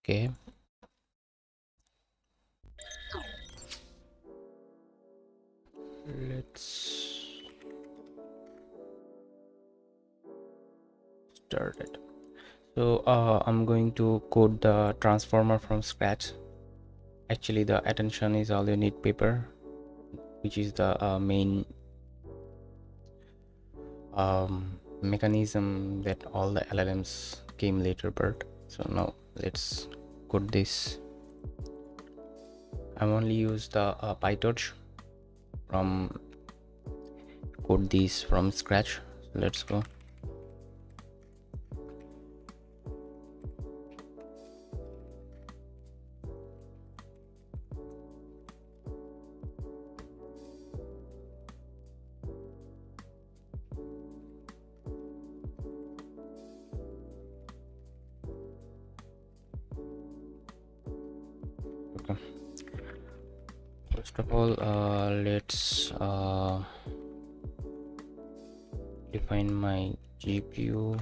Okay, let's start it. So I'm going to code the transformer from scratch. Actually, the attention is all you need paper, which is the main mechanism that all the LLMs came later. But so now let's code this. I'm only use the PyTorch from code these from scratch. So let's go. Okay. First of all, let's define my GPU.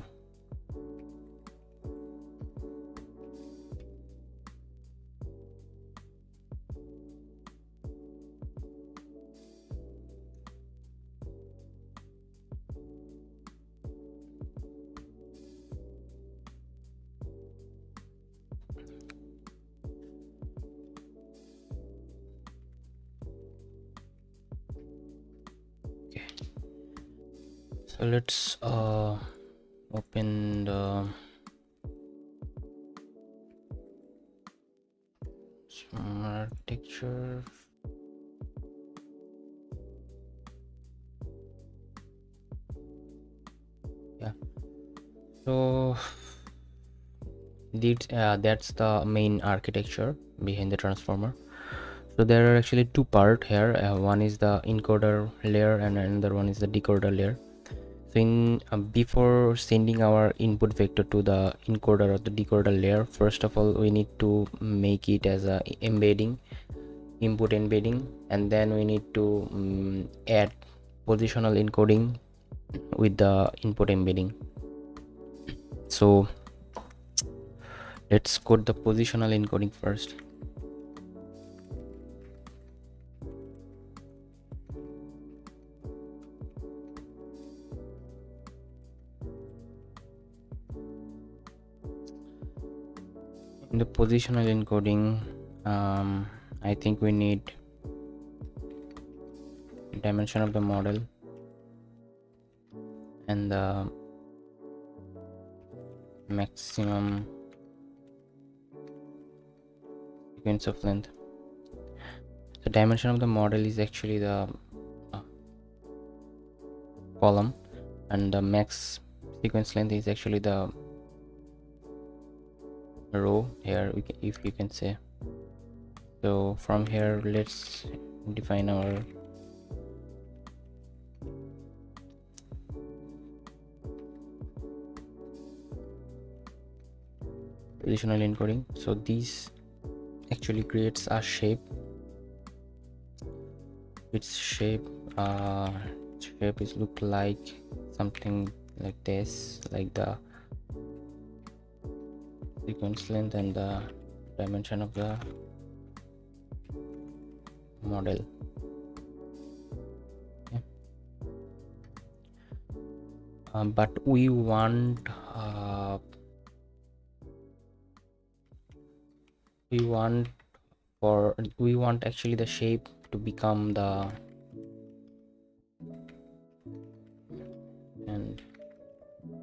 Okay, so let's open the architecture. Yeah, so that's the main architecture behind the transformer. So there are actually two parts here. One is the encoder layer and another one is the decoder layer. So in before sending our input vector to the encoder or the decoder layer, first of all we need to make it as a embedding, input embedding, and then we need to add positional encoding with the input embedding. So let's code the positional encoding first. In the positional encoding, I think we need dimension of the model and the maximum sequence of length. The dimension of the model is actually the column, and the max sequence length is actually the row here, if you can say. So from here let's define our positional encoding. So this actually creates a shape. Its shape is look like something like this, like the sequence length and the dimension of the model. Okay. But we want actually the shape to become the and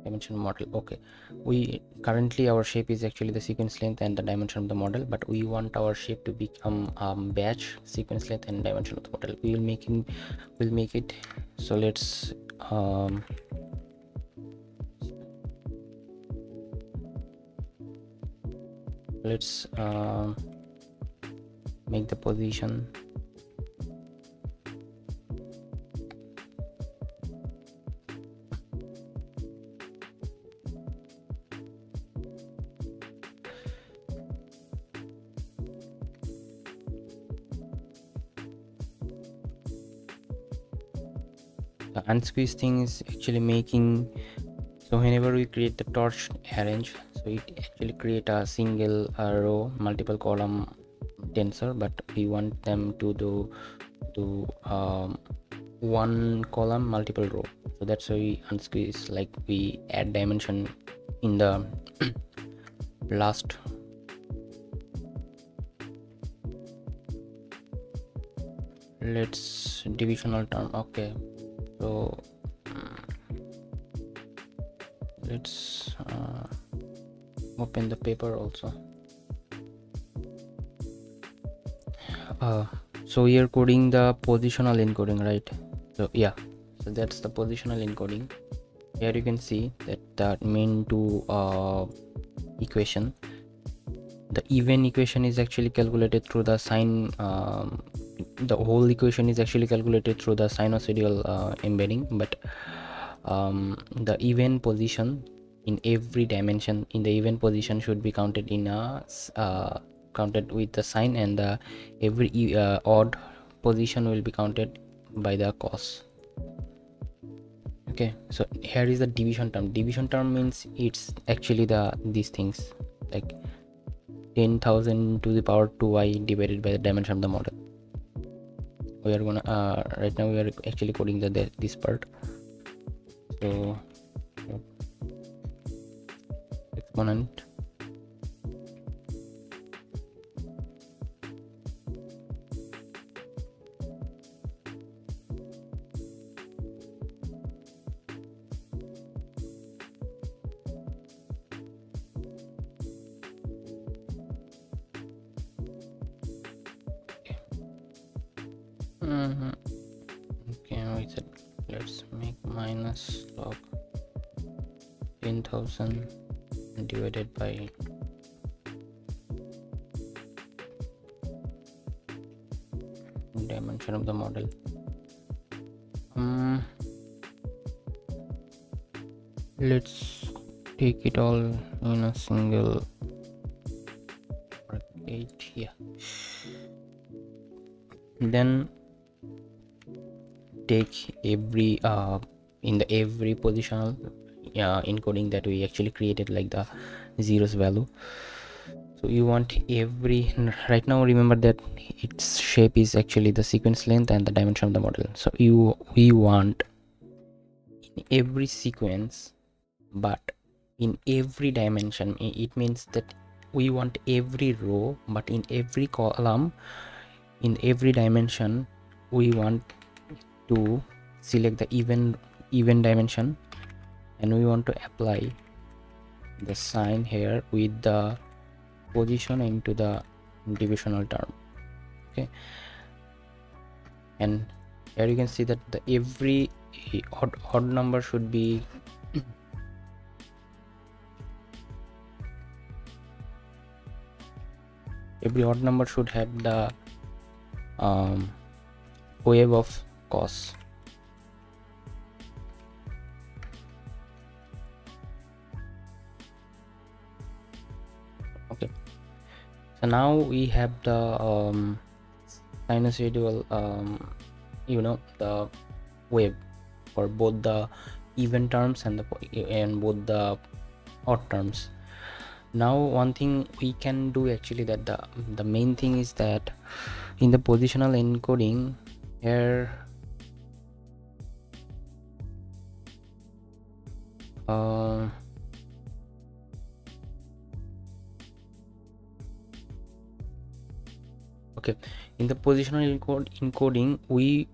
dimension model. Okay, we currently our shape is actually the sequence length and the dimension of the model, but we want our shape to become batch sequence length and dimension of the model. We'll make it. So let's make the position. The unsqueeze thing is actually making, so whenever we create the torch arrange, so so it actually create a single row multiple column tensor, but we want them to do one column multiple row. So that's why we unsqueeze, like we add dimension in the last. Let's divisional term. Okay, so let's open the paper also. So we are coding the positional encoding, right? So yeah, so that's the positional encoding. Here you can see that the main two equation, the even equation is actually calculated through the sine, the whole equation is actually calculated through the sinusoidal embedding, but the even position in every dimension in the even position should be counted in a counted with the sine, and the every odd position will be counted by the cos. Okay, so here is the division term. Division term means it's actually these things, like 10,000 to the power 2i divided by the dimension of the model. We are gonna right now we are actually coding this part. So exponent okay, we said let's make minus log 10,000 divided by dimension of the model. Let's take it all in a single bracket here. Then take every in the every positional encoding that we actually created, like the zeros value. So you want every, right now remember that its shape is actually the sequence length and the dimension of the model. So we want in every sequence, but in every dimension. It means that we want every row, but in every column, in every dimension, we want to select the even dimension, and we want to apply the sign here with the position into the divisional term. Okay, and here you can see that the every odd number should be every odd number should have the wave of cos. Okay, so now we have the sinusoidal the wave for both the even terms and both the odd terms. Now one thing we can do actually, that the main thing is that in the positional encoding here okay, in the positional encoding we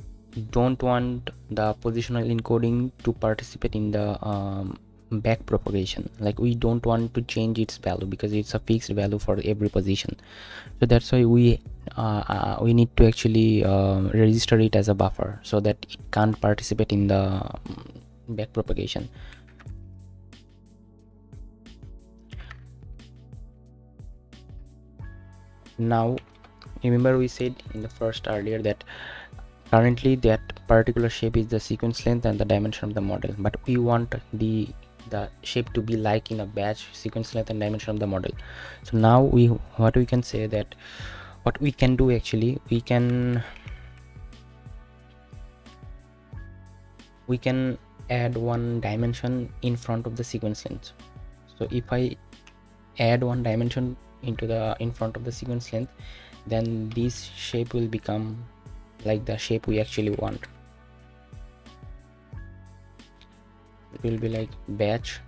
don't want the positional encoding to participate in the back propagation. Like we don't want to change its value because it's a fixed value for every position. So that's why we need to actually register it as a buffer so that it can't participate in the back propagation. Now remember we said in the first earlier that currently that particular shape is the sequence length and the dimension of the model, but we want the shape to be like in a batch sequence length and dimension of the model. So now what we can say that what we can do actually, we can add one dimension in front of the sequence length. So if I add one dimension into the in front of the sequence length, then this shape will become like the shape we actually want. It will be like batch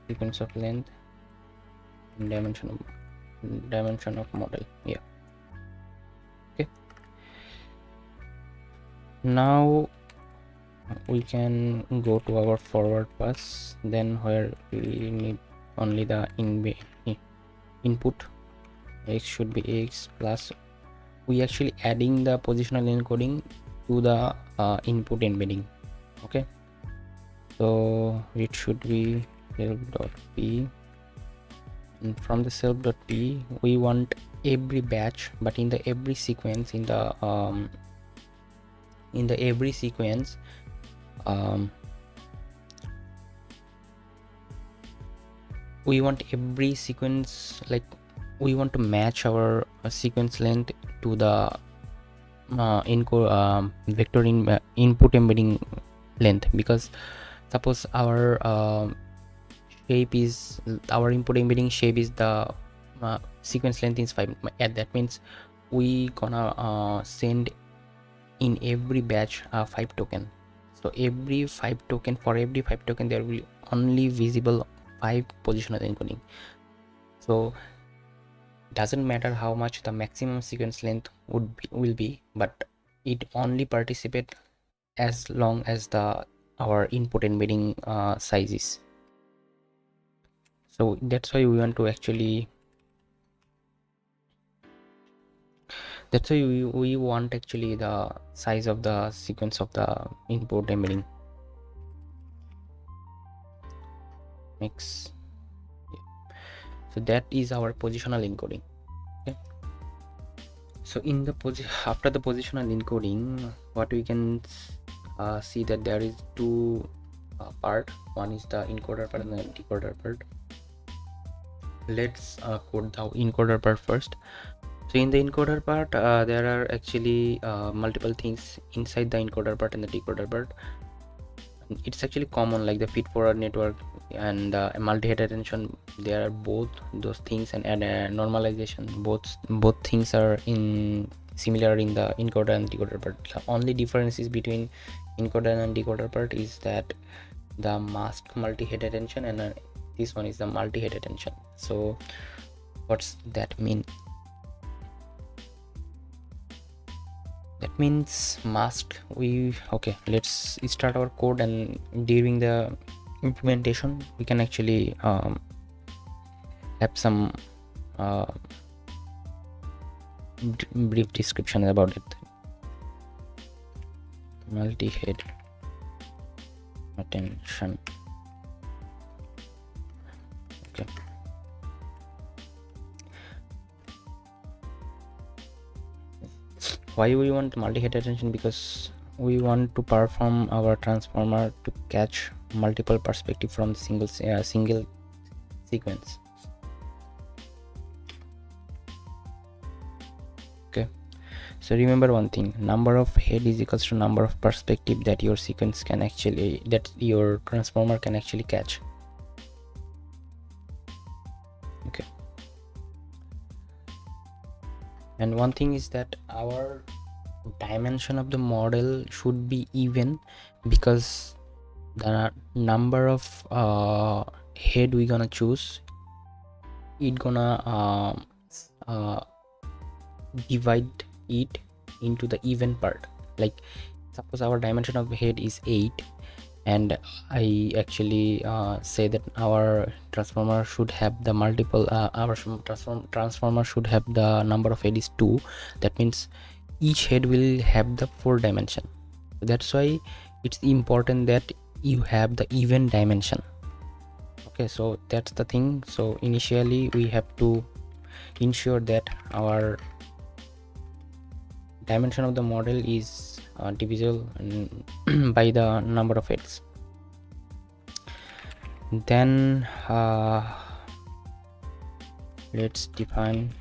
sequence of length and dimension of model. Yeah, okay. Now we can go to our forward pass, then where we need only the input. X should be x plus, we actually adding the positional encoding to the input embedding. Okay, so it should be self.p, and from the self.p we want every batch, but in the every sequence, in the every sequence we want every sequence, like we want to match our sequence length to the vector input embedding length, because suppose our shape is, our input embedding shape is the sequence length is 5, and that means we gonna send in every batch 5 token. So every 5 token, for every 5 token there will only visible 5 positional encoding. So doesn't matter how much the maximum sequence length will be, but it only participate as long as the our input embedding size is. So that's why we want to actually, that's why we want actually the size of the sequence of the input embedding mix. Yeah. So that is our positional encoding. Okay, so in the after the positional encoding, what we can see that there is two part. One is the encoder part and the decoder part. Let's code the encoder part first. So in the encoder part there are actually multiple things inside the encoder part and the decoder part. It's actually common, like the feed forward network and multi-head attention. There are both those things, and normalization, both things are in similar in the encoder and decoder part. The only difference is between encoder and decoder part is that the mask multi-head attention, and this one is the multi-head attention. So what's that mean? That means masked, okay, let's start our code, and during the implementation we can actually have some brief description about it. Multi-head attention. Okay, why we want multi-head attention? Because we want to perform our transformer to catch multiple perspective from single sequence. Okay, so remember one thing, number of head is equals to number of perspective that your sequence can actually, that your transformer can actually catch. Okay, and one thing is that our dimension of the model should be even, because the number of head we gonna choose, it gonna divide it into the even part. Like suppose our dimension of head is 8, and I actually say that our transformer should have the multiple our transformer should have the number of head is 2. That means each head will have the 4 dimension. That's why it's important that you have the even dimension. Okay, so that's the thing. So initially we have to ensure that our dimension of the model is divisible by the number of heads. Then let's define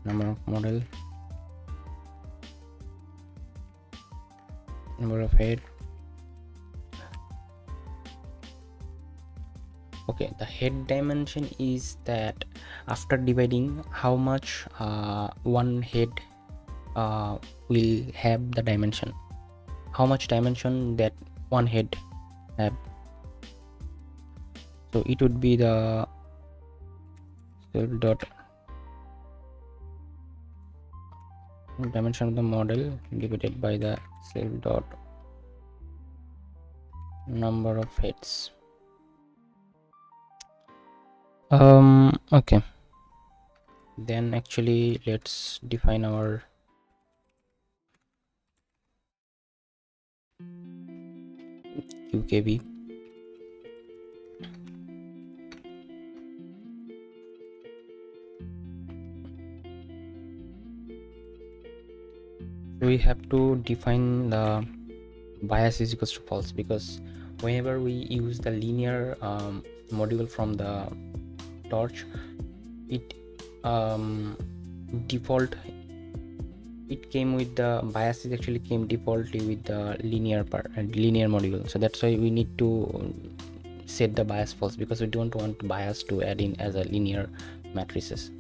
number of model, number of head, Okay, the head dimension is that after dividing how much one head will have the dimension, how much dimension that one head have. So it would be the self dot dimension of the model divided by the self dot number of heads. Okay, then actually let's define our UKB. We have to define the bias is equals to false, because whenever we use the linear module from the torch, it default it came with the biases actually came defaultly with the linear part and linear module. So that's why we need to set the bias false, because we don't want bias to add in as a linear matrices.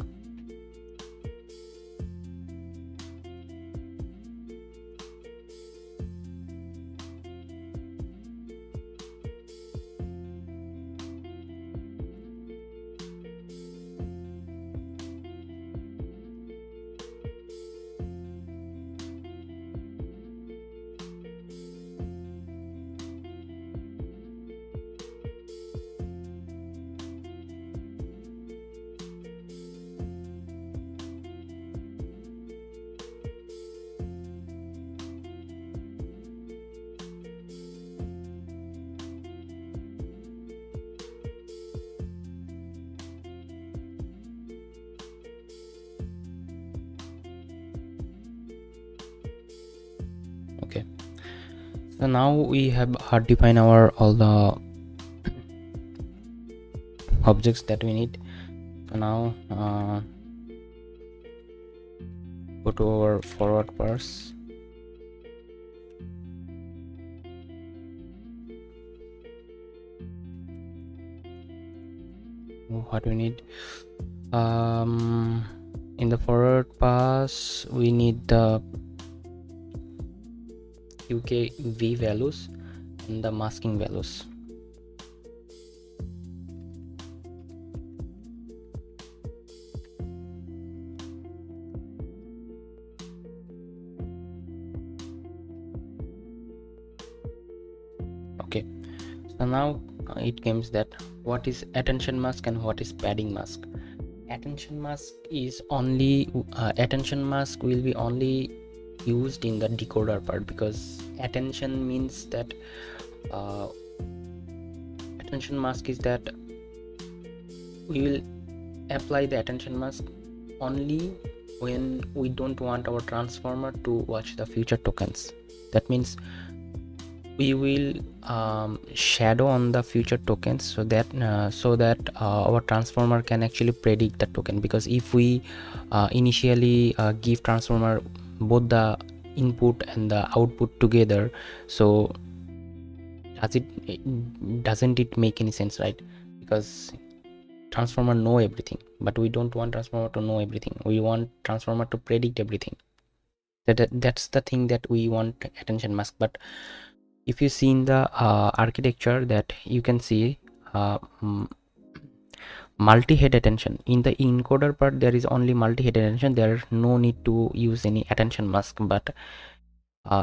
Okay, so now we have defined our all the objects that we need. So now go to our forward parse. What we need in the forward pass, we need the UKV values and the masking values. Okay, so now it comes that what is attention mask and what is padding mask. Attention mask is only attention mask will be only used in the decoder part, because attention means that attention mask is that we will apply the attention mask only when we don't want our transformer to watch the future tokens. That means we will shadow on the future tokens, so that our transformer can actually predict the token. Because if we initially give transformer both the input and the output together, so doesn't it make any sense, right? Because transformer know everything, but we don't want transformer to know everything. We want transformer to predict everything. That's the thing that we want attention mask. But if you see in the architecture, that you can see multi-head attention. In the encoder part, there is only multi-head attention. There is no need to use any attention mask. But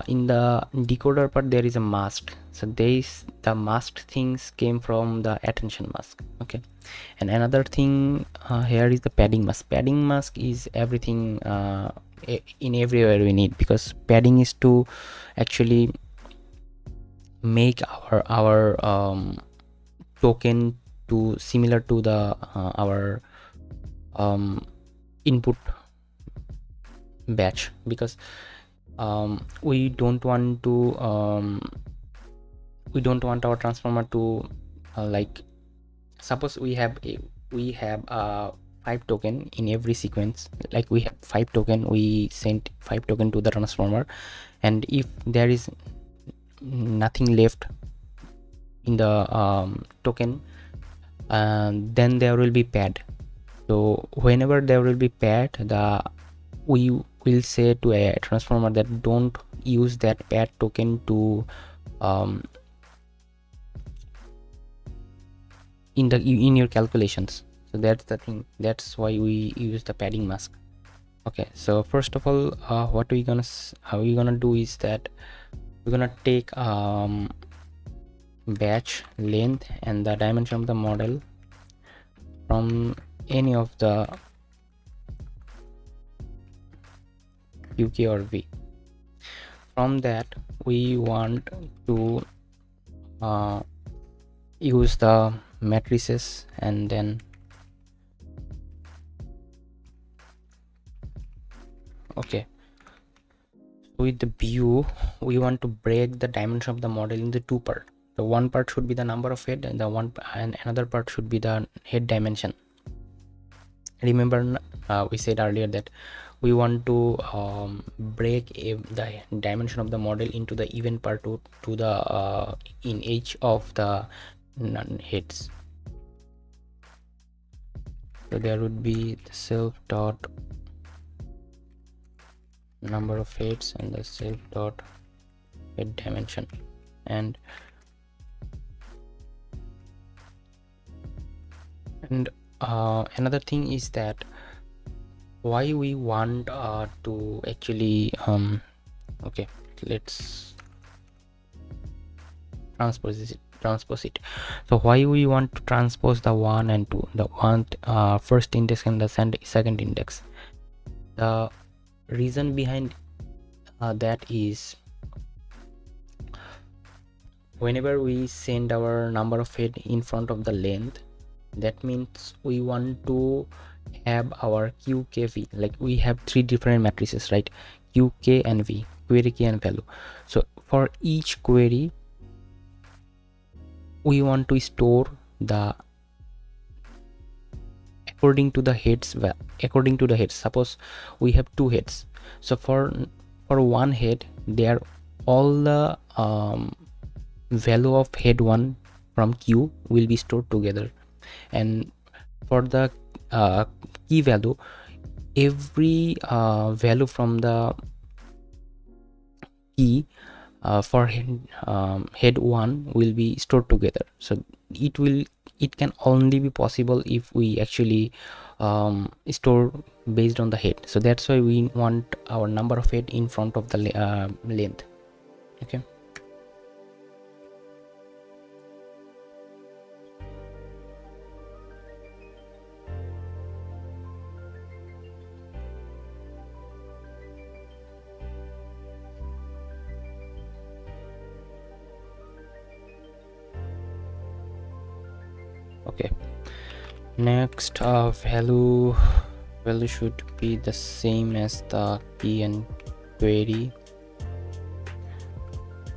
in the decoder part, there is a mask. So the masked things came from the attention mask. Okay, and another thing here is the padding mask. Padding mask is everything in everywhere we need, because padding is to actually make our token to similar to the our input batch, because we don't want our transformer to like, suppose we have 5 token in every sequence. Like we have 5 token, we sent 5 token to the transformer, and if there is nothing left in the token, then there will be pad. So whenever there will be pad, we will say to a transformer that don't use that pad token to in your calculations. So that's the thing, that's why we use the padding mask. Okay, so first of all, what we gonna do is that we're gonna take batch length and the dimension of the model from any of the UK or V. From that we want to use the matrices, and then okay, with the view we want to break the dimension of the model into two parts. The one part should be the number of head, and another part should be the head dimension. Remember, we said earlier that we want to break the dimension of the model into the even part to the in each of the heads. So there would be the self dot number of heads and the self dot head dimension. And another thing is that why we want to actually okay, let's transpose it. So why we want to transpose the 1 and 2, the one first index and the second index? The reason behind that is whenever we send our number of head in front of the length, that means we want to have our QKV, like we have three different matrices, right? QK and V, query key and value. So for each query we want to store the according to the heads. Suppose we have two heads, so for one head there all the value of head 1 from Q will be stored together, and for the key value, every value from the key for head 1 will be stored together. So it can only be possible if we actually store based on the head. So that's why we want our number of head in front of the length. Okay, okay. Next, value should be the same as the key and query.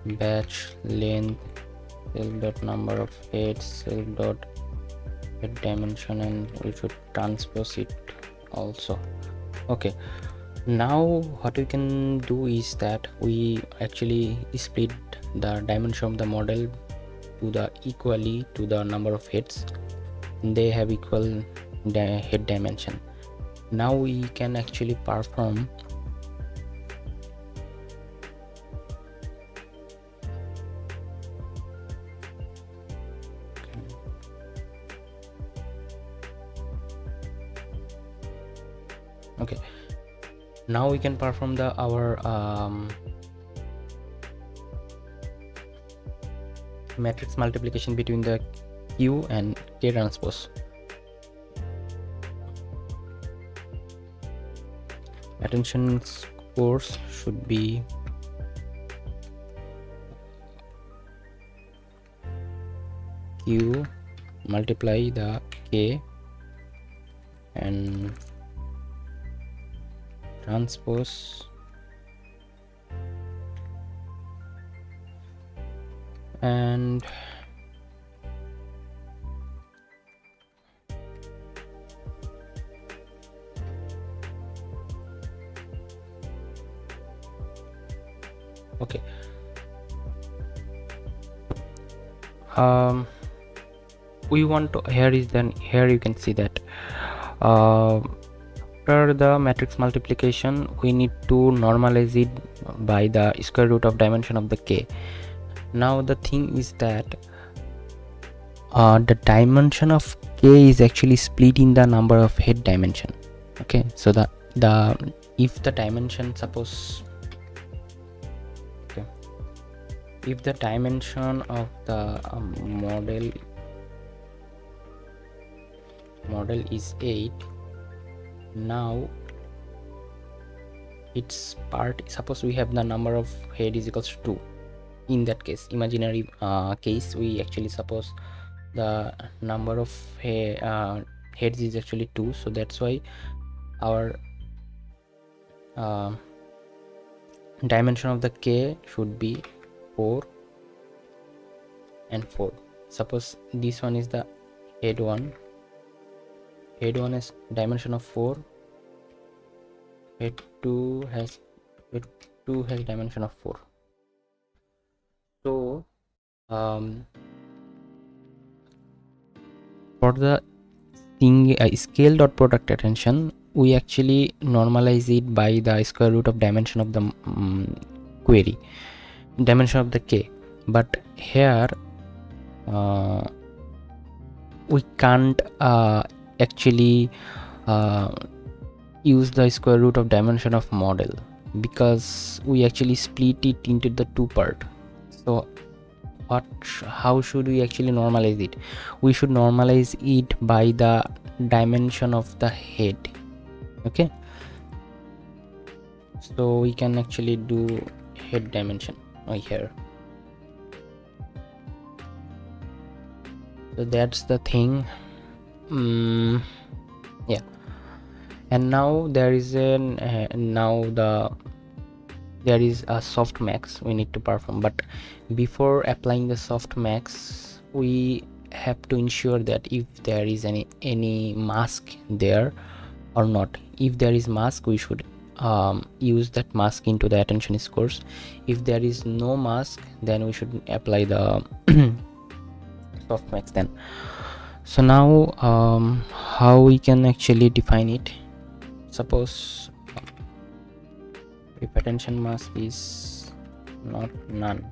Batch length, self dot number of heads, self dot head dimension, and we should transpose it also. Okay, now what we can do is that we actually split the dimension of the model to the equally to the number of heads. They have equal head dimension. Now we can actually perform okay, now we can perform our matrix multiplication between the Q and K transpose. Attention scores should be Q multiply the K and transpose and okay, we want to, here is then here you can see that after the matrix multiplication we need to normalize it by the square root of dimension of the k. Now the thing is that the dimension of k is actually split in the number of head dimension. Okay, so the if the dimension, suppose, okay, if the dimension of the model is 8, now its part, suppose we have the number of head is equals to 2. In that case, imaginary case, we actually suppose the number of heads is actually 2, so that's why our dimension of the k should be 4 and 4. Suppose this one is the head 1 is dimension of 4, head 2 has dimension of 4. So for the scale dot product attention, we actually normalize it by the square root of dimension of the query, dimension of the k. But here we can't actually use the square root of dimension of model, because we actually split it into the two part. So how should we actually normalize it? We should normalize it by the dimension of the head. Okay, so we can actually do head dimension right here. So that's the thing. Yeah, and now there is there is a softmax we need to perform. But before applying the softmax, we have to ensure that if there is any mask there or not. If there is mask, we should use that mask into the attention scores. If there is no mask, then we should apply the softmax then. So now how we can actually define it? Suppose if attention mask is not none.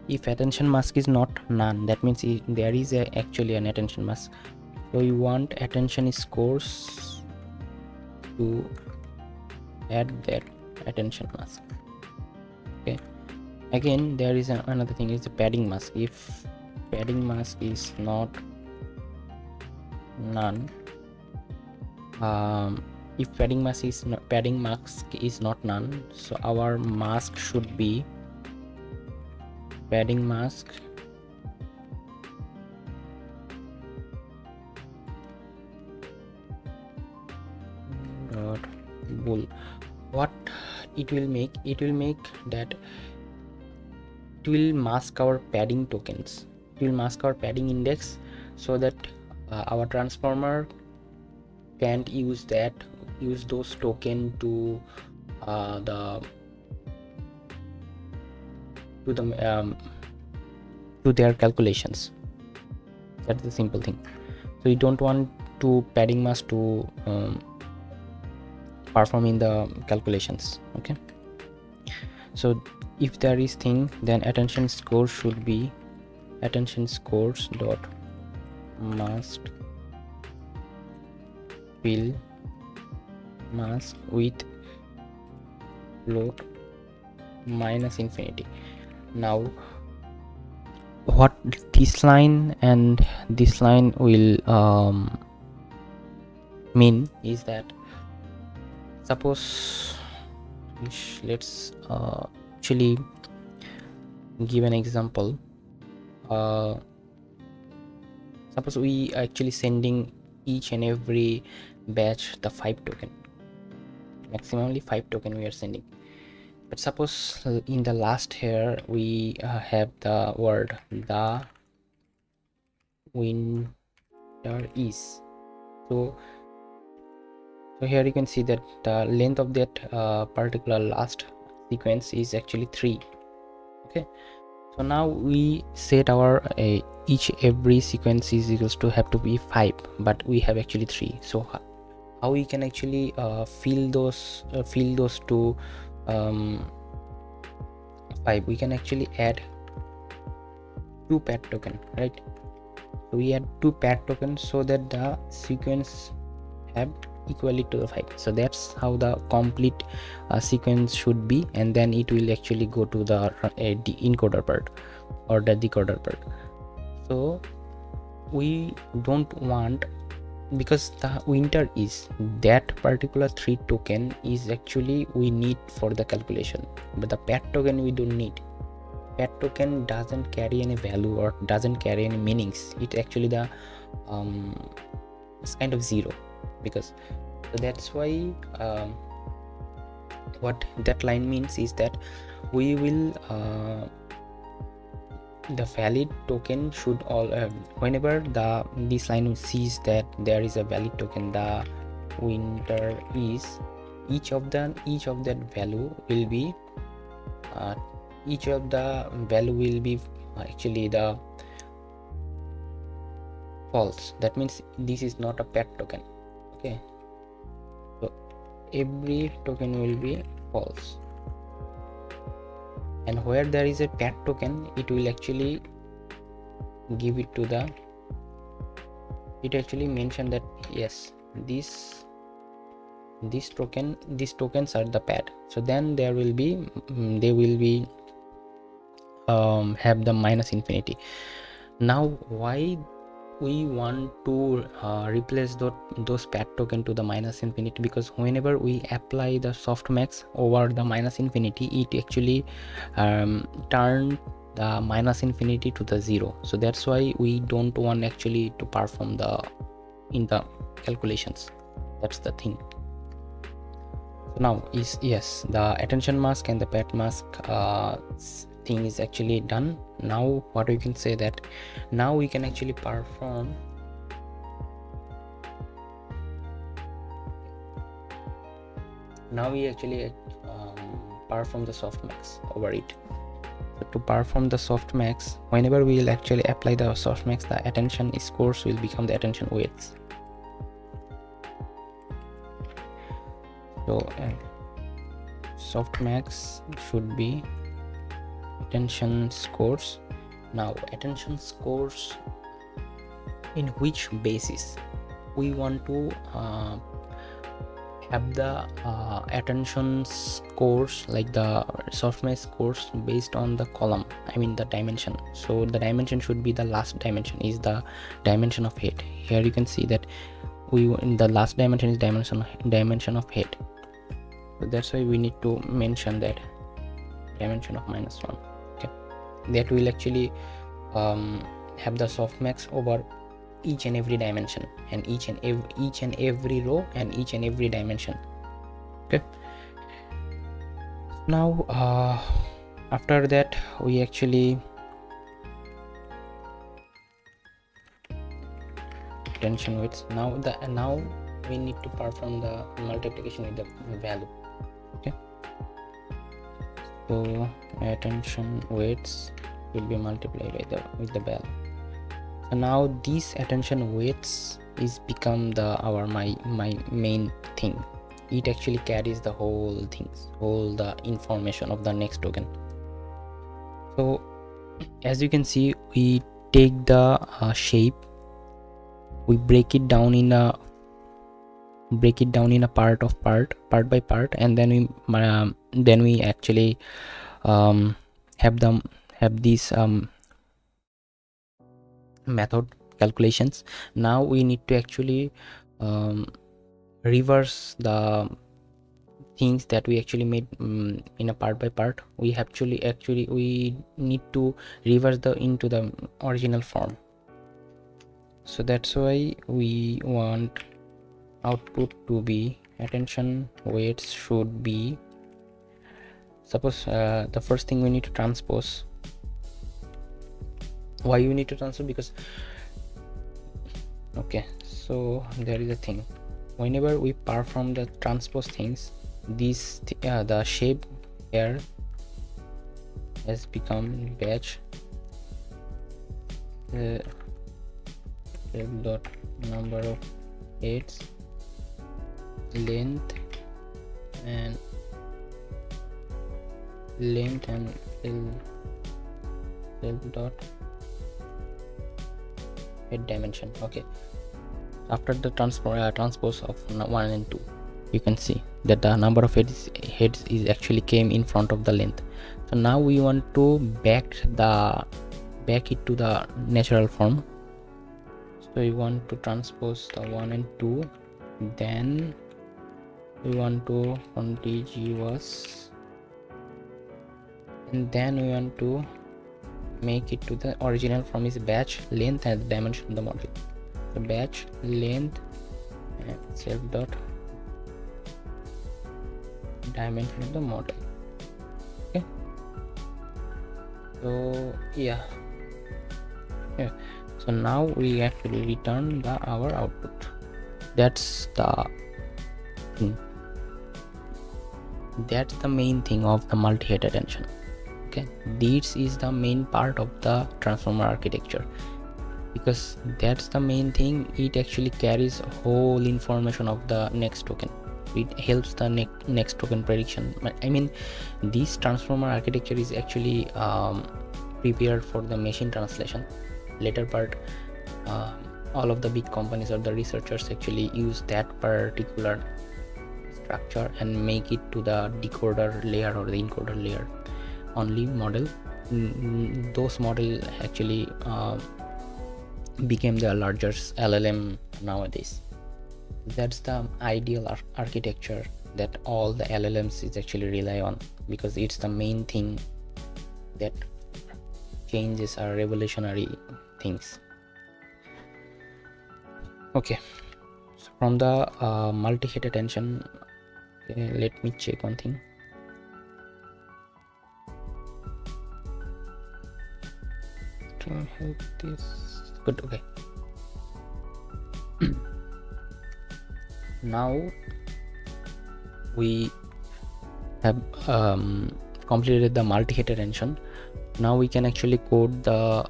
If attention mask is not none, that means there is actually an attention mask. So you want attention scores to add that attention mask. Okay, again there is another thing, is the padding mask. If padding mask is not none, if padding mask is not none, so our mask should be padding mask dot bool. What it will make? It will make that it will mask our padding tokens. It will mask our padding index, so that our transformer can't use those token to their calculations. That's the simple thing. So you don't want to padding mask to perform in the calculations. Okay, so if there is thing, then attention score should be attention scores dot mask fill mask with float minus infinity. Now what this line and this line will mean is that, suppose let's actually give an example. Suppose we actually sending each and every batch the 5 token, maximally 5 token we are sending. But suppose in the last here we have the word the winter is. So here you can see that the length of that particular last sequence is actually 3. Okay, So now we set our each every sequence is equals to have to be 5, but we have actually 3. So how we can actually fill those to 5? We can actually add 2 pad token, right? So we add 2 pad tokens so that the sequence have equally to the 5. So that's how the complete sequence should be, and then it will actually go to the encoder part or the decoder part. So we don't want, because the winter is that particular 3 token is actually we need for the calculation, but the pad token we don't need. Pad token doesn't carry any value or doesn't carry any meanings. It actually the it's kind of 0, because so that's why what that line means is that we will the valid token should all whenever this line sees that there is a valid token, the winter is each of that value will be actually the false. That means this is not a pad token. Okay, so every token will be false, and where there is a pad token, it will actually give it to the, it actually mention that yes, these tokens are the pad. So then there will be they will be have the minus infinity. Now why we want to replace those pad token to the minus infinity? Because whenever we apply the softmax over the minus infinity, it actually turn the minus infinity to the 0. So that's why we don't want actually to perform in the calculations. That's the thing. So now is yes, the attention mask and the pad mask thing is actually done. Now what we can say that now we can actually perform perform the softmax over it. So to perform the softmax, whenever we will actually apply the softmax, the attention scores will become the attention weights. So softmax should be attention scores. Now attention scores, in which basis we want to have the attention scores, like the softmax scores based on the column, I mean the dimension. So the dimension should be the last dimension is the dimension of head. Here you can see that the last dimension is dimension of head. So that's why we need to mention that dimension of -1. Okay, that will actually have the softmax over each and every dimension, and each and every row and each and every dimension. Okay, now after that we actually attention weights. Now we need to perform the multiplication with the value. Okay, so attention weights will be multiplied with the value. So now these attention weights is become my main thing. It actually carries the whole the information of the next token. So as you can see, we take the shape, we break it down in a part by part, and then we actually have these method calculations. Now we need to actually reverse the things that we actually made in a part by part. We actually we need to reverse into the original form. So that's why we want output to be attention weights should be, suppose the first thing we need to transpose. Why you need to transpose? Because okay, so there is a thing, whenever we perform the transpose things, the shape here has become batch dot number of heads, length and fill dot head dimension. Okay, after the transpose of 1 and 2, you can see that the number of heads is actually came in front of the length. So now we want to back it to the natural form. So we want to transpose the 1 and 2, then we want to contiguous, and then we want to make it to the original form is batch length and dimension of the model. So batch length and self dot dimension of the model. Okay, so yeah, so now we actually return our output. That's the main thing of the multi-head attention. Okay, this is the main part of the transformer architecture, because that's the main thing. It actually carries whole information of the next token. It helps the next token prediction. I mean, this transformer architecture is actually prepared for the machine translation. Later part, all of the big companies or the researchers actually use that particular structure and make it to the decoder layer or the encoder layer only model. Those model actually became the largest LLM nowadays. That's the ideal architecture that all the LLMs is actually rely on, because it's the main thing that changes our revolutionary things. Okay, so from the multi-head attention, let me check one thing. To help this, good. Okay, now we have completed the multi-head attention. Now we can actually code the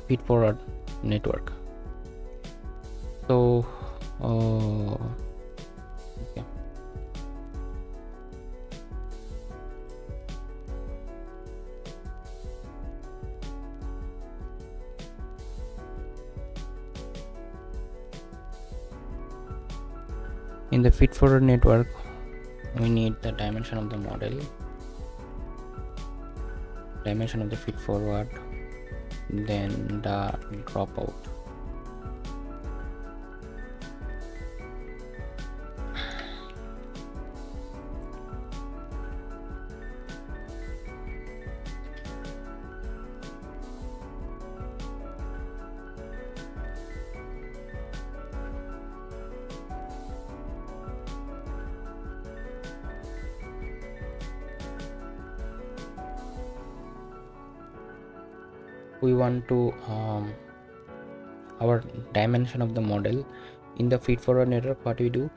feed-forward network. So okay, in the feed-forward network, we need the dimension of the model, dimension of the feed-forward, then the dropout. We want to our dimension of the model in the feed-forward network. What we do,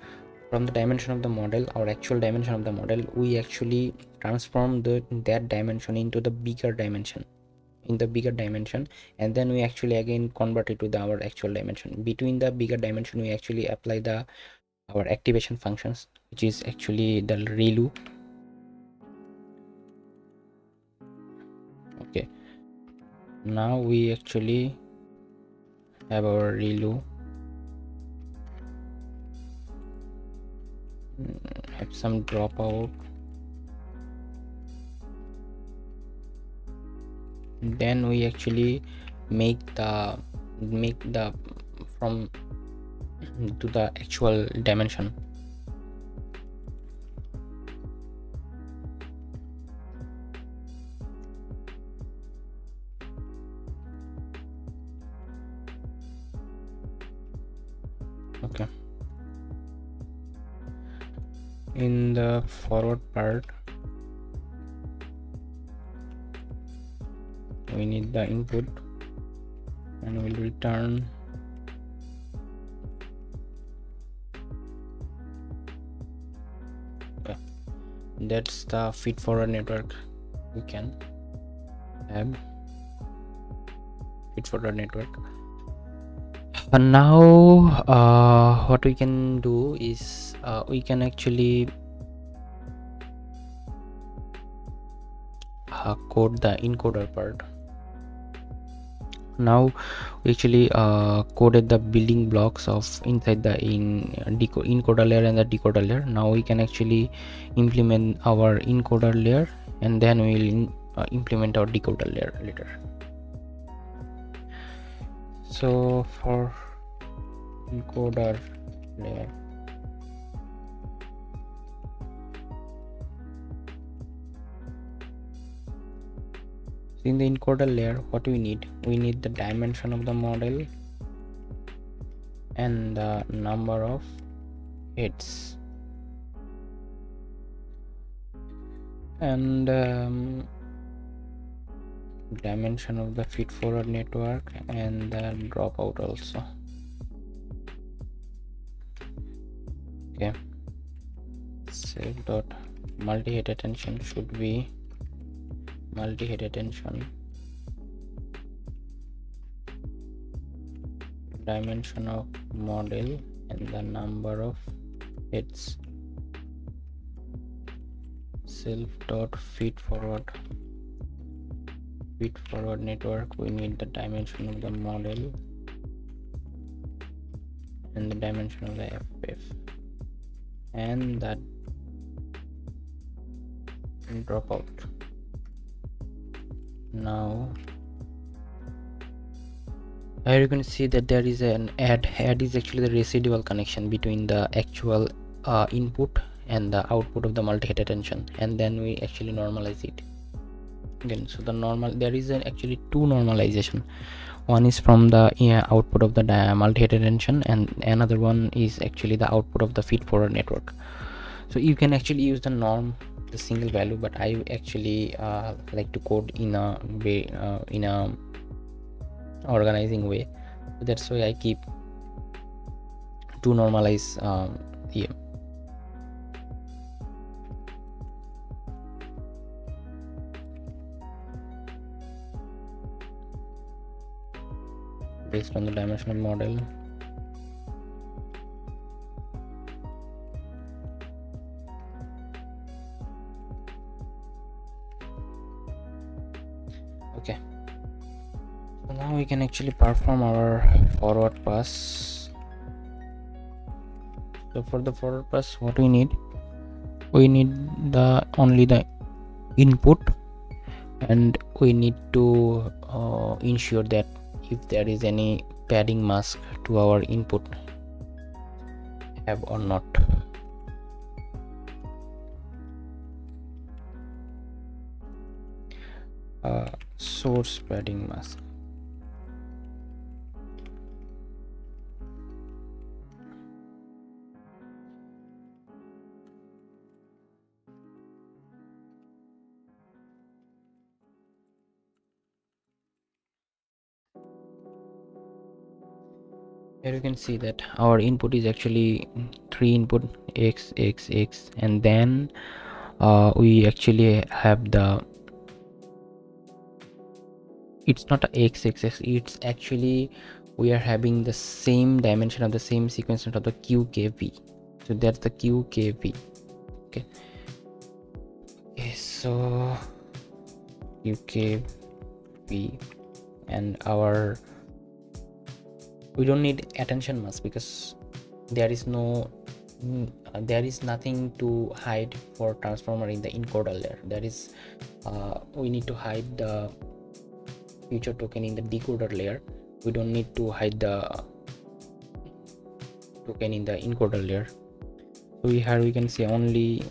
from the dimension of the model, our actual dimension of the model, we actually transform that dimension into the bigger dimension, and then we actually again convert it to our actual dimension. Between the bigger dimension, we actually apply our activation functions, which is actually the ReLU. Okay, now we actually have our ReLU, have some dropout, then we actually make the from to the actual dimension. Okay, in the forward part, we need the input and we'll return that's the feed-forward network. We can have feed forward network. And now what we can do is we can actually code the encoder part. Now we actually coded the building blocks of inside the encoder layer and the decoder layer. Now we can actually implement our encoder layer, and then we will implement our decoder layer later. So for encoder layer, in the encoder layer, what we need the dimension of the model and the number of hits, and dimension of the feed forward network and the dropout also. Okay, save dot multi-head attention should be multi-head attention, dimension of model and the number of hits. Self dot feed forward network, we need the dimension of the model and the dimension of the FF and that dropout. Now here you can see that there is an add is actually the residual connection between the actual input and the output of the multi-head attention, and then we actually normalize it again. So the normal, there is actually two normalization. One is from the output of the multi-head attention, and another one is actually the output of the feed forward network. So you can actually use the norm, the single value, but I actually like to code in a way, in a organizing way. So that's why I keep to normalize here. Based on the dimensional model. Okay, so now we can actually perform our forward pass. So for the forward pass, what we need the only the input, and we need to ensure that if there is any padding mask to our input, have or not. Source padding mask. Here you can see that our input is actually 3 input, x, x, x, and then we actually have the, it's not a x, x, x, it's actually we are having the same dimension of the same sequence of the QKV. So that's the QKV. Okay, so QKV, and our, we don't need attention mask because there is no there is nothing to hide for transformer in the encoder layer. There is we need to hide the future token in the decoder layer. We don't need to hide the token in the encoder layer. So here we can see only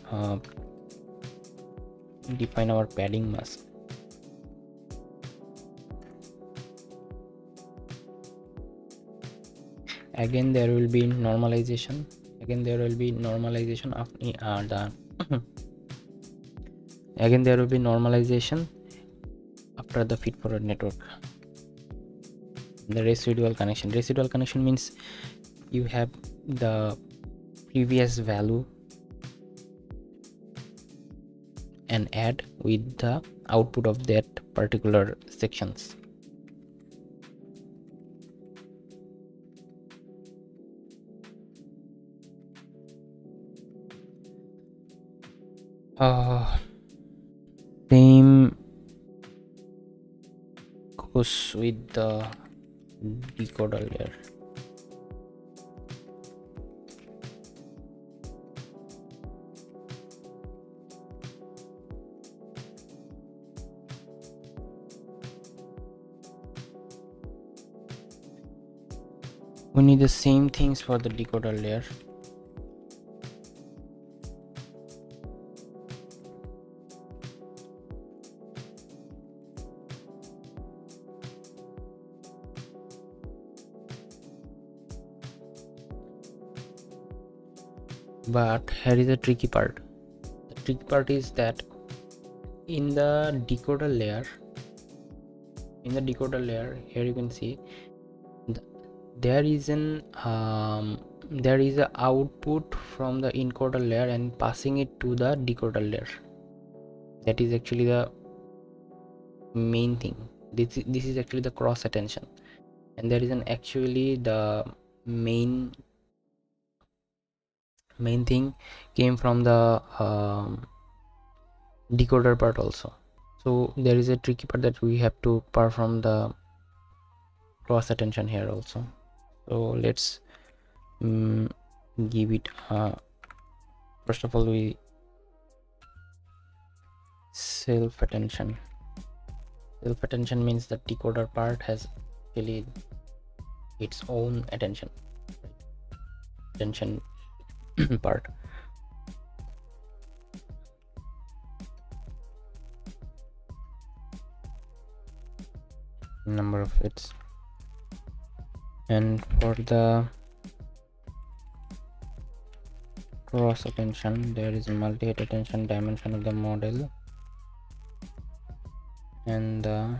define our padding mask. Again there will be normalization. Again there will be normalization of again there will be normalization after the feed forward network. The residual connection means you have the previous value and add with the output of that particular sections. Same goes with the decoder layer. We need the same things for the decoder layer. But here is a tricky part. The tricky part is that in the decoder layer, here you can see there is an output from the encoder layer and passing it to the decoder layer. That is actually the main thing. This is actually the cross attention, and there is an actually the main thing came from the decoder part also. So there is a tricky part that we have to perform the cross attention here also. So let's give it first of all we self attention means the decoder part has really its own attention part. Number of hits, and for the cross attention there is multi-hit attention, dimension of the model, and the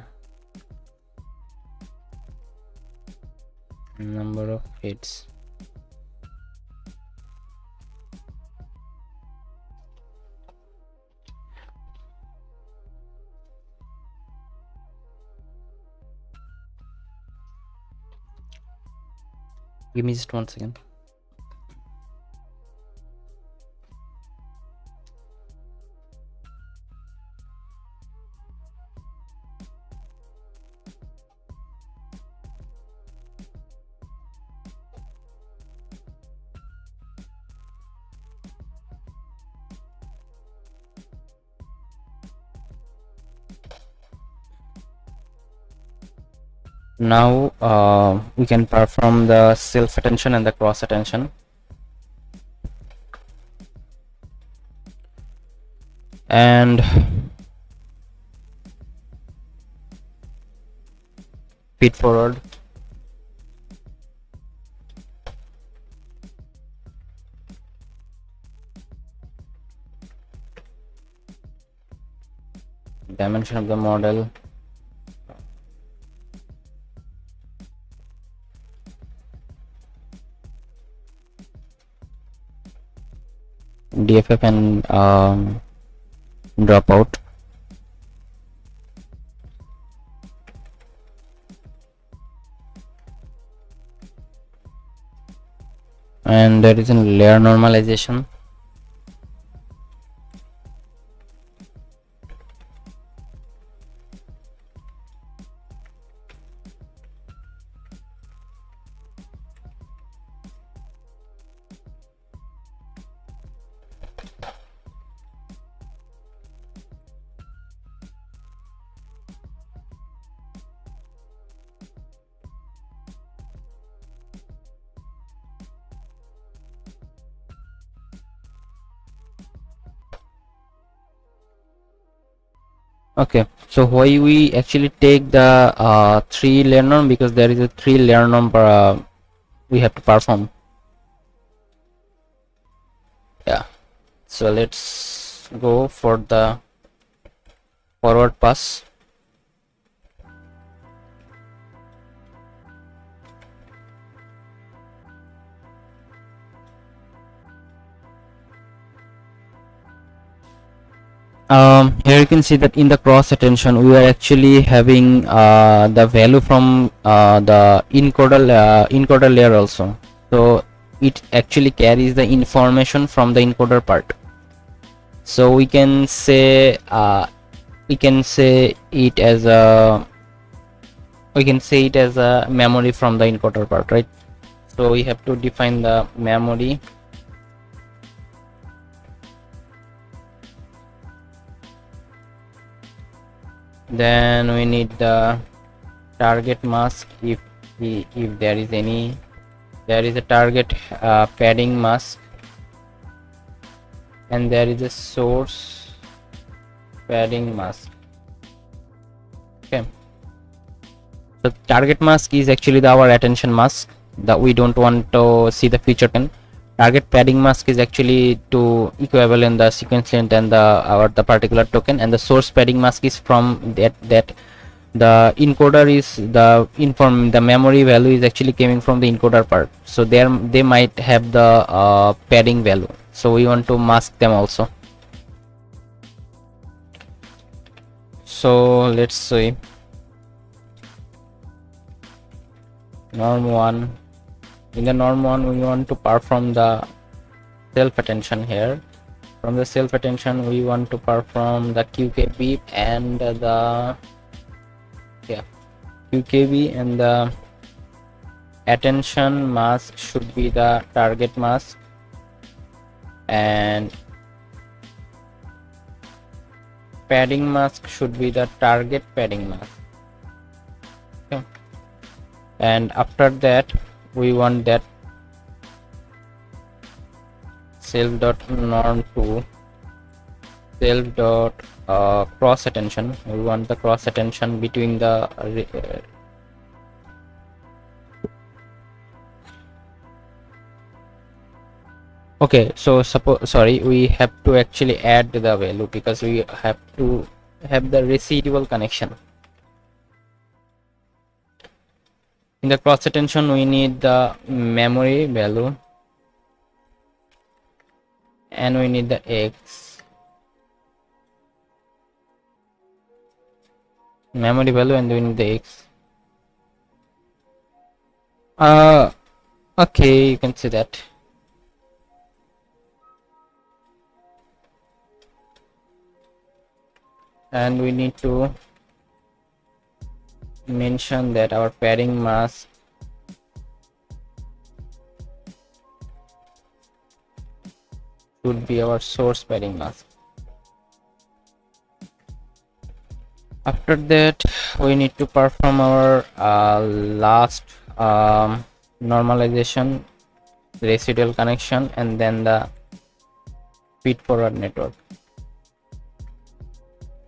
number of hits. Give me just 1 second. Now we can perform the self attention and the cross attention. And feed forward, dimension of the model, DFF and dropout. And there is a layer normalization. Okay, so why we actually take the 3 layer norm, because there is a 3 layer norm we have to perform. Yeah, so let's go for the forward pass. here you can see that in the cross attention we are actually having the value from the encoder layer also. So it actually carries the information from the encoder part. So we can say it as a memory from the encoder part, right? So we have to define the memory. Then we need the target mask, if there is any. There is a target padding mask, and there is a source padding mask. Okay, so target mask is actually our attention mask that we don't want to see the feature can. Target padding mask is actually to equivalent the sequence length and the particular token, and the source padding mask is from that the encoder is the memory value is actually coming from the encoder part, so there they might have the padding value, so we want to mask them also. So let's see norm 1. In the norm 1 we want to perform the self attention. Here from the self attention we want to perform the QKB and the QKB, and the attention mask should be the target mask, and padding mask should be the target padding mask. Okay. And after that we want that self dot norm to self dot cross attention. We want the cross attention between the okay, so we have to actually add the value because we have to have the residual connection. In the cross attention we need the memory value, and we need the x memory value, and we need the x. Okay, you can see that. And we need to mention that our padding mask should be our source padding mask. After that we need to perform our last normalization, residual connection, and then the feed forward network,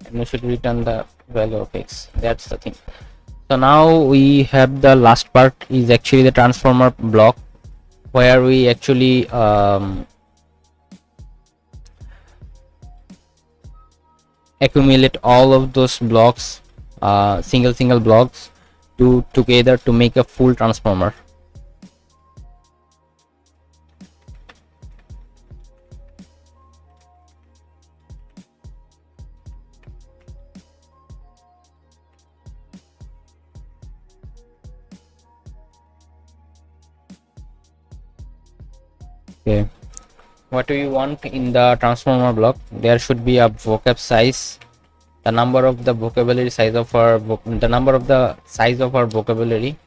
and we should return the value of x. That's the thing. So now we have the last part is actually the transformer block, where we actually accumulate all of those blocks, single blocks together to make a full transformer. Okay, what do you want in the transformer block? There should be a vocab size, the number of the vocabulary size of our the number of the size of our vocabulary.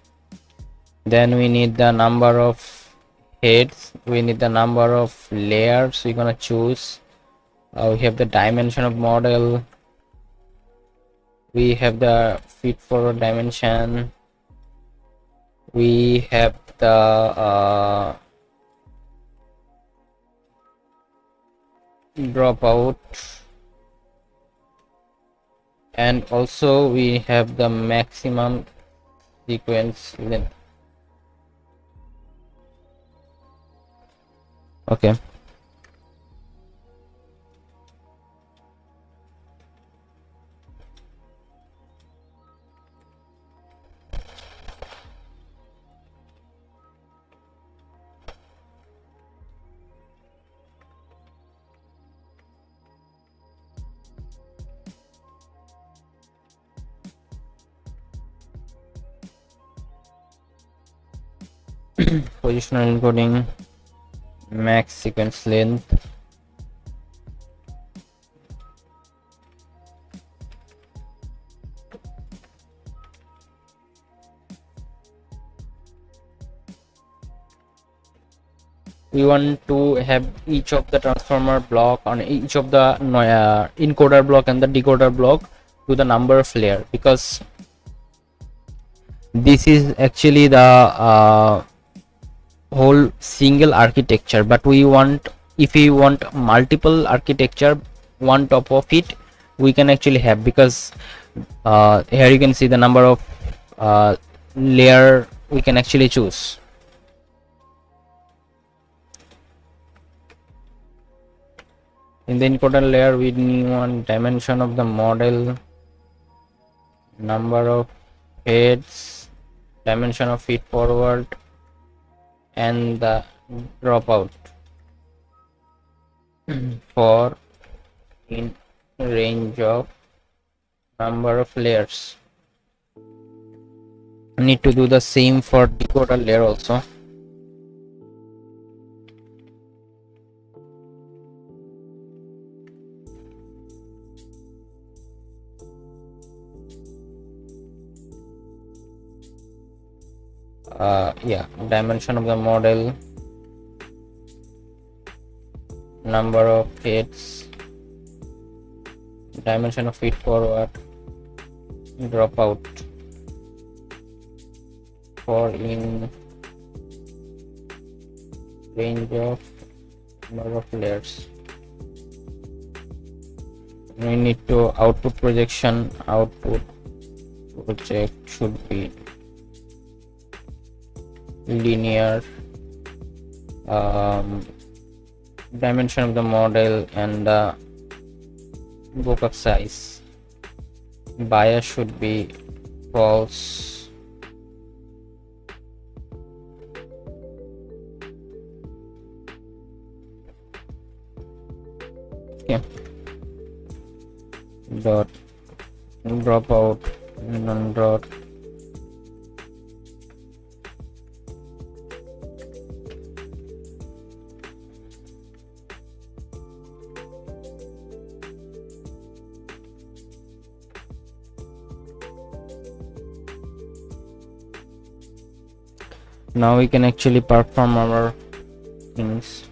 Then we need the number of heads, we need the number of layers we're gonna choose. We have the dimension of model, we have the feed forward dimension, we have the dropout, and also we have the maximum sequence length. Okay, positional encoding, max sequence length, we want to have each of the transformer block on each of the encoder block and the decoder block to the number of layer, because this is actually the whole single architecture. But we want, if we want multiple architecture one top of it, we can actually have, because here you can see the number of layer we can actually choose. In the encoder layer, we want dimension of the model, number of heads, dimension of feed forward, and the dropout for in range of number of layers. Need to do the same for decoder layer also. Yeah, dimension of the model, number of heads, dimension of feed forward, dropout for in range of number of layers. We need to output projection, output project should be linear, dimension of the model and the bokeh size, bias should be false, okay, dot dropout non dot now we can actually perform our things.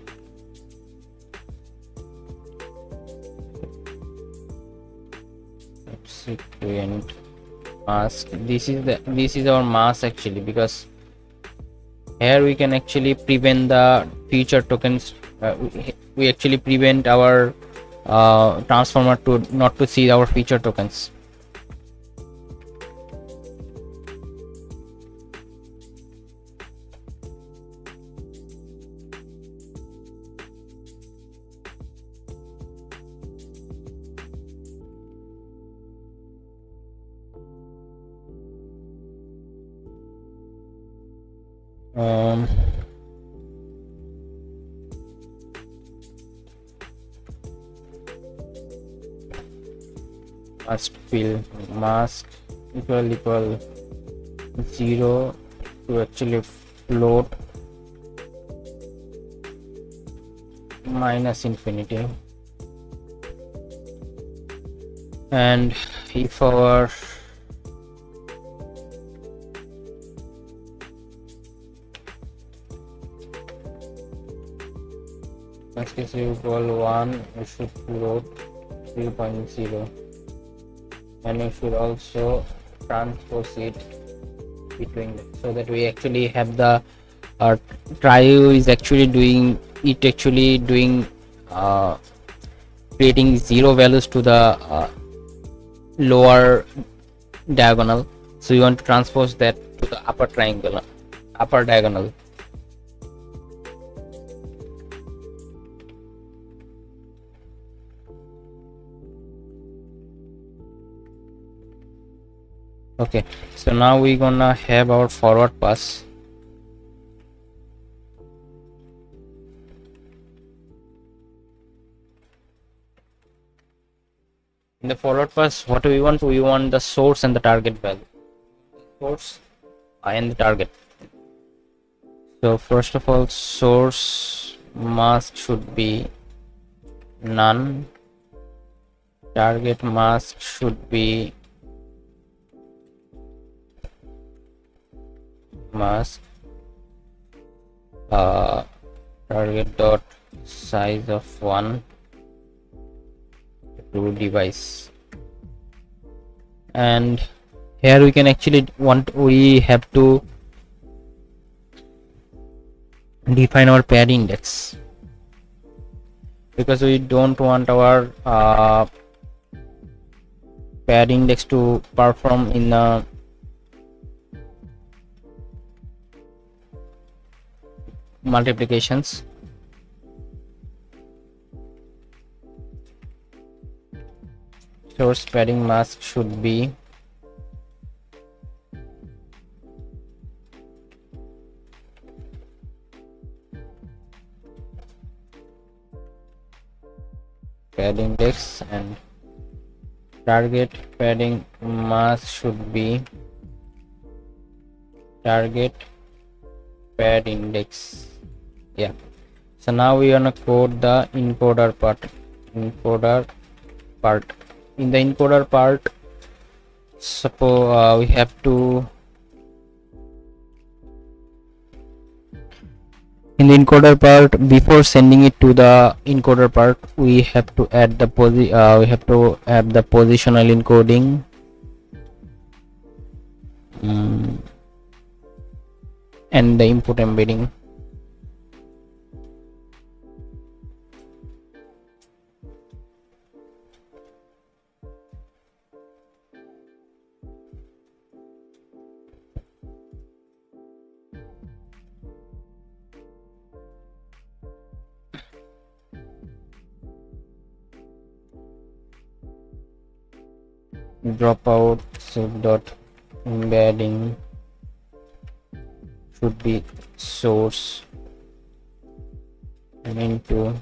Let's see, print mask. This is our mask actually, because here we can actually prevent the feature tokens. We actually prevent our transformer to not to see our feature tokens. Must fill mask equal 0 to actually float minus infinity, and if our mask is equal 1, we should float 3.0, and we should also transpose it between them, so that we actually have the trio is actually doing it, actually doing creating 0 values to the lower diagonal. So you want to transpose that to the upper triangle, upper diagonal. Okay, so now we're gonna have our forward pass. In the forward pass, what do we want? We want the source and the target value. Source and the target. So first of all, source mask should be none, target mask should be mask, target dot size of 1 to device. And here we can actually we have to define our pad index, because we don't want our pad index to perform in multiplications. Source padding mask should be pad index, and target padding mask should be target pad index. Yeah, so now we gonna code the encoder part. In the encoder part, suppose we have to, in the encoder part, before sending it to the encoder part, we have to add the positional encoding, and the input embedding. Dropout set dot embedding should be source into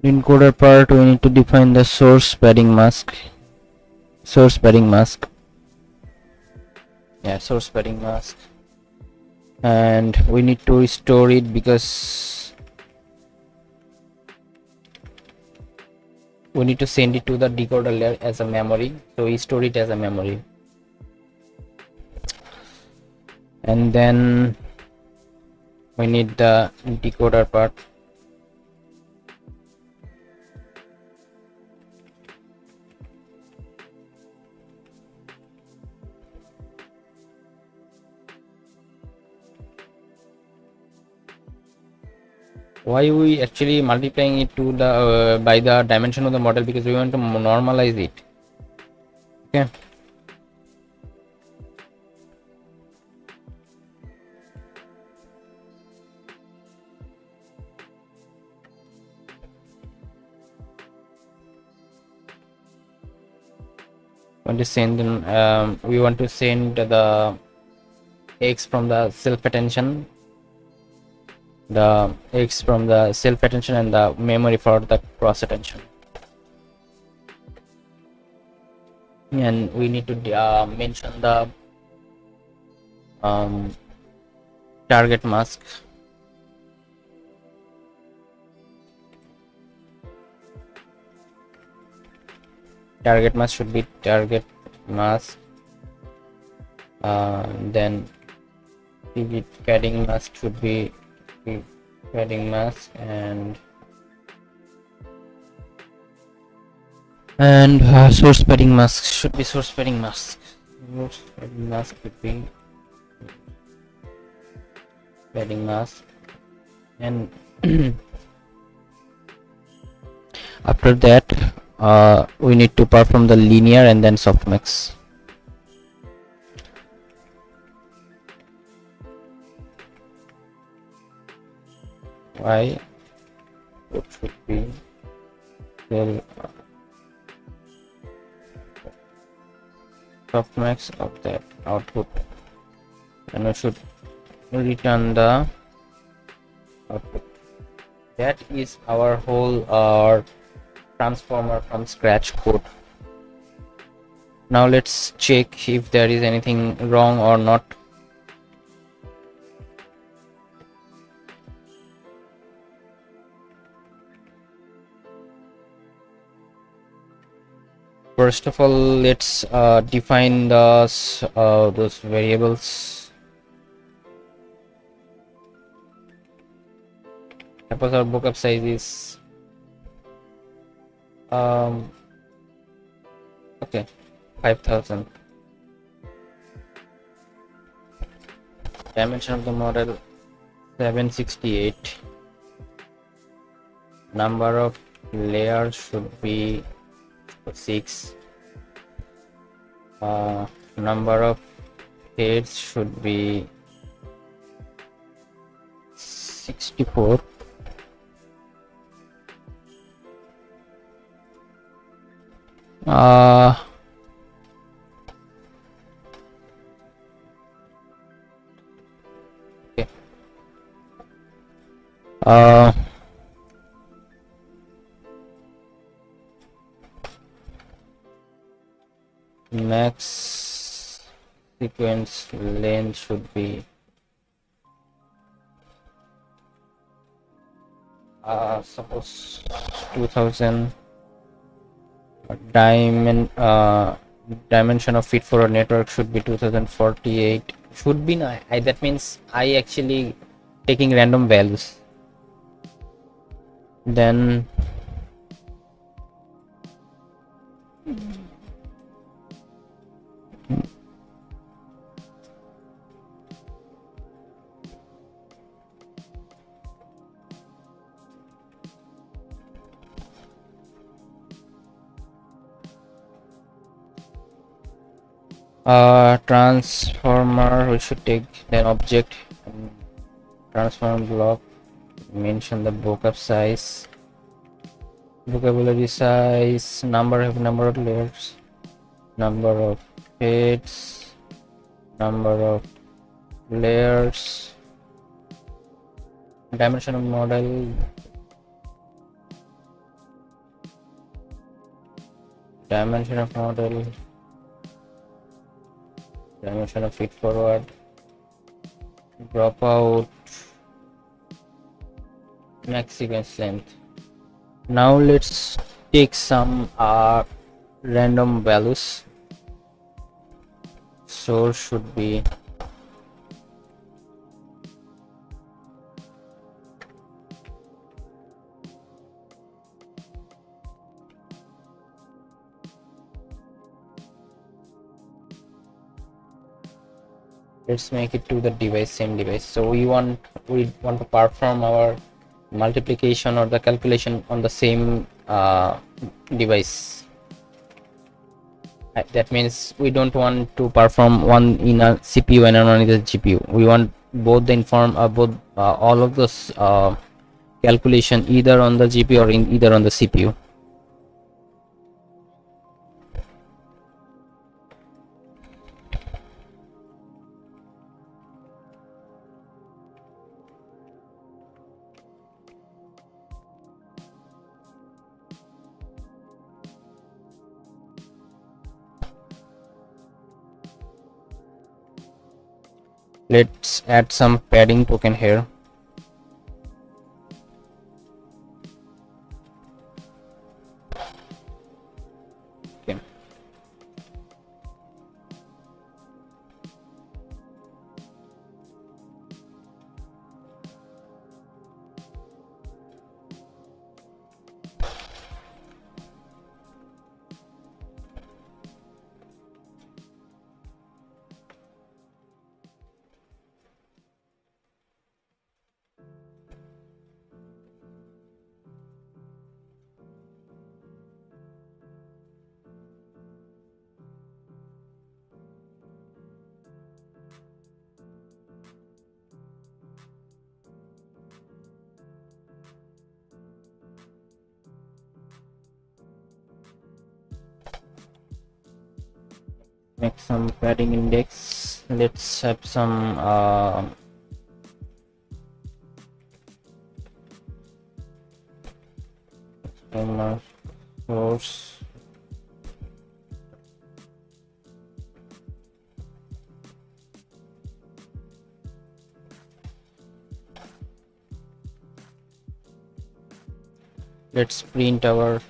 encoder part. We need to define the source padding mask. Source padding mask. Yeah, source padding mask. And we need to store it because we need to send it to the decoder layer as a memory, so we store it as a memory. And then we need the decoder part. Why we actually multiplying it to the by the dimension of the model? Because we want to normalize it. Okay, want to send we want to send the x from the self attention, and the memory for the cross attention. And we need to mention the target mask. Target mask should be target mask, then padding mask should be padding mask, and source padding mask should be source padding mask. Source padding mask should be padding mask, and after that we need to perform the linear and then softmax. Why it should be there, softmax of that output, and we should return the output. That is our whole transformer from scratch code. Now let's check if there is anything wrong or not. First of all, let's define those variables. Suppose our bookup size is okay, 5000. Dimension of the model 768. Number of layers should be 6. Number of heads should be 64. Okay. Max sequence length should be suppose 2000. Dimension of fit for a network should be 2048. Should be that means I actually taking random values. Then transformer, we should take then object and transform block, mention the bookup size, vocabulary size, number of layers, number of heads, number of layers, dimension of model, dimension of feed forward, dropout, max sequence length. Now let's take some random values. Source should be let's make it to the same device. So we want to perform our multiplication or the calculation on the same device. That means we don't want to perform one in a CPU and one in the GPU. We want both the all of those calculation either on the GPU or either on the CPU. Let's add some padding token here. Okay. make some padding index. Let's have some source. Let's print our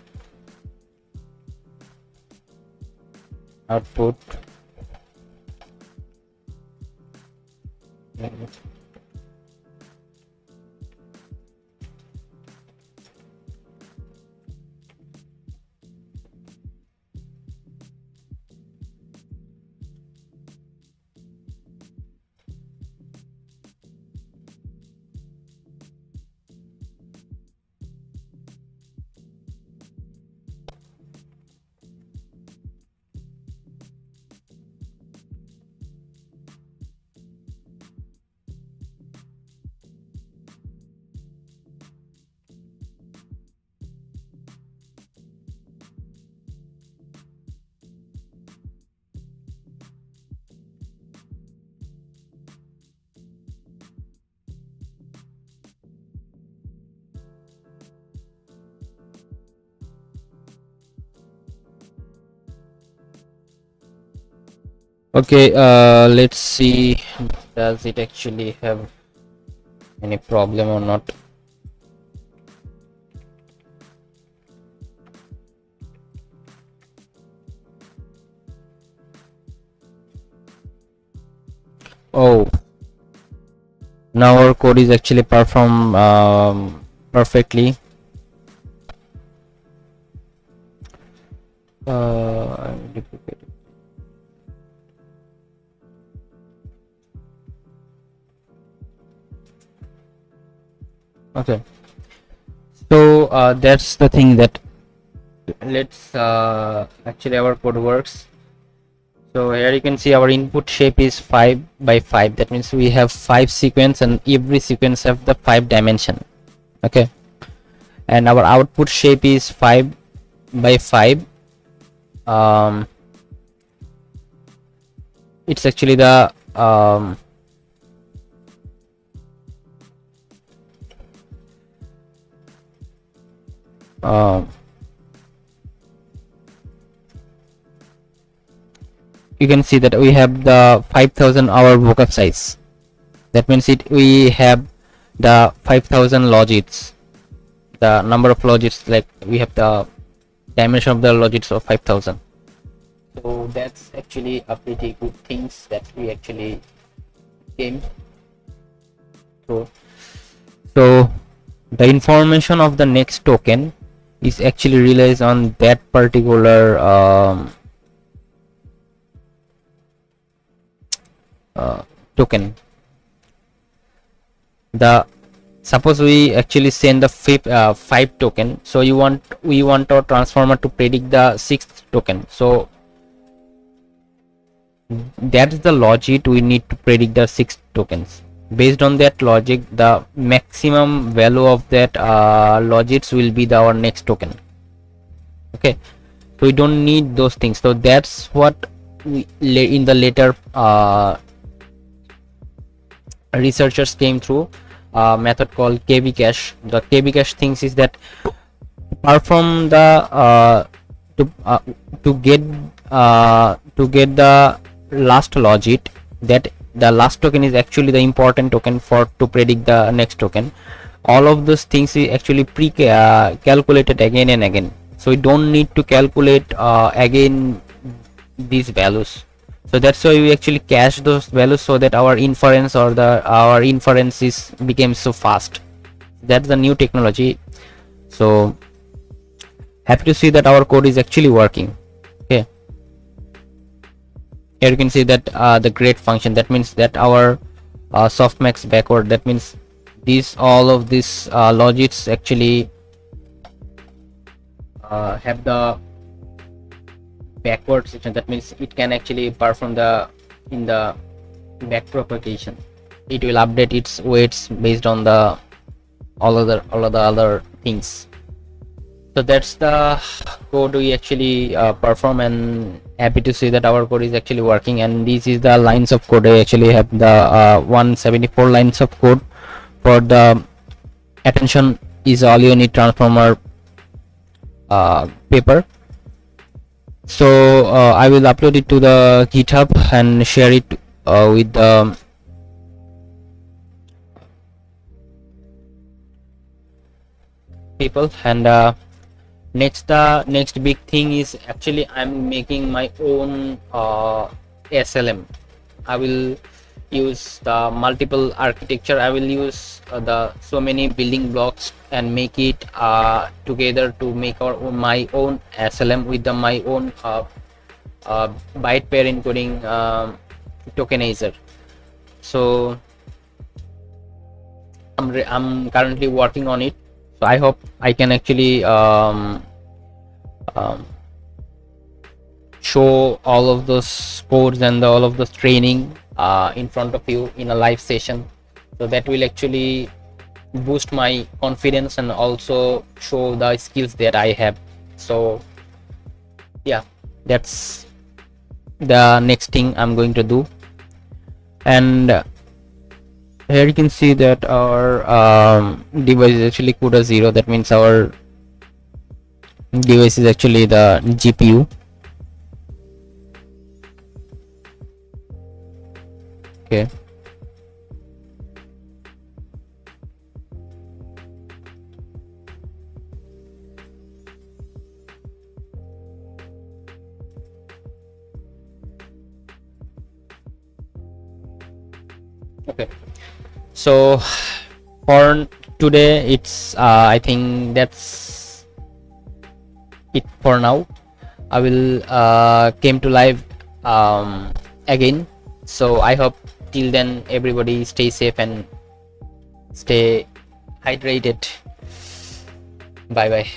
output. Okay, let's see, does it actually have any problem or not. Oh, now our code is actually perform perfectly. Okay, so that's the thing that let's actually our code works. So here you can see our input shape is 5 by 5. That means we have 5 sequence and every sequence have the 5 dimension. Okay, and our output shape is 5 by 5. It's actually the you can see that we have the 5000 hour vocab size. That means we have the 5000 logits, the number of logits, like we have the dimension of the logits of 5000. So that's actually a pretty good things that we actually came through. So the information of the next token is actually realized on that particular token. The suppose we actually send the 5 token, so we want our transformer to predict the 6th token. So that is the logic we need to predict the 6 tokens. Based on that logic, the maximum value of that logits will be our next token. Okay, so we don't need those things. So that's what we in the later researchers came through a method called KB cache. The KB cache things is that perform the to get the last logit, that the last token is actually the important token for to predict the next token. All of those things is actually calculated again and again, so we don't need to calculate again these values. So that's why we actually cache those values, so that our inference or our inference is became so fast. That's the new technology. So happy to see that our code is actually working. Okay, here you can see that the grade function, that means that our softmax backward, that means all of these logits actually have the backward section. That means it can actually perform in the back propagation. It will update its weights based on the all of the other things. So that's the code we actually perform, and happy to see that our code is actually working, and this is the lines of code. I actually have the 174 lines of code for the attention is all you need transformer paper. So I will upload it to the GitHub and share it with the people. And the next big thing is actually I'm making my own SLM. I will use the multiple architecture. I will use the so many building blocks and make it together to make my own SLM with my own byte pair encoding tokenizer. So I'm currently working on it. So I hope I can actually show all of those codes and all of those training in front of you in a live session. So that will actually boost my confidence and also show the skills that I have. So yeah, that's the next thing I'm going to do. And here you can see that our device is actually CUDA 0. That means our device is actually the GPU. Okay. Okay. So for today it's I think that's it for now. I will came to live again. So I hope till then everybody stay safe and stay hydrated. Bye bye.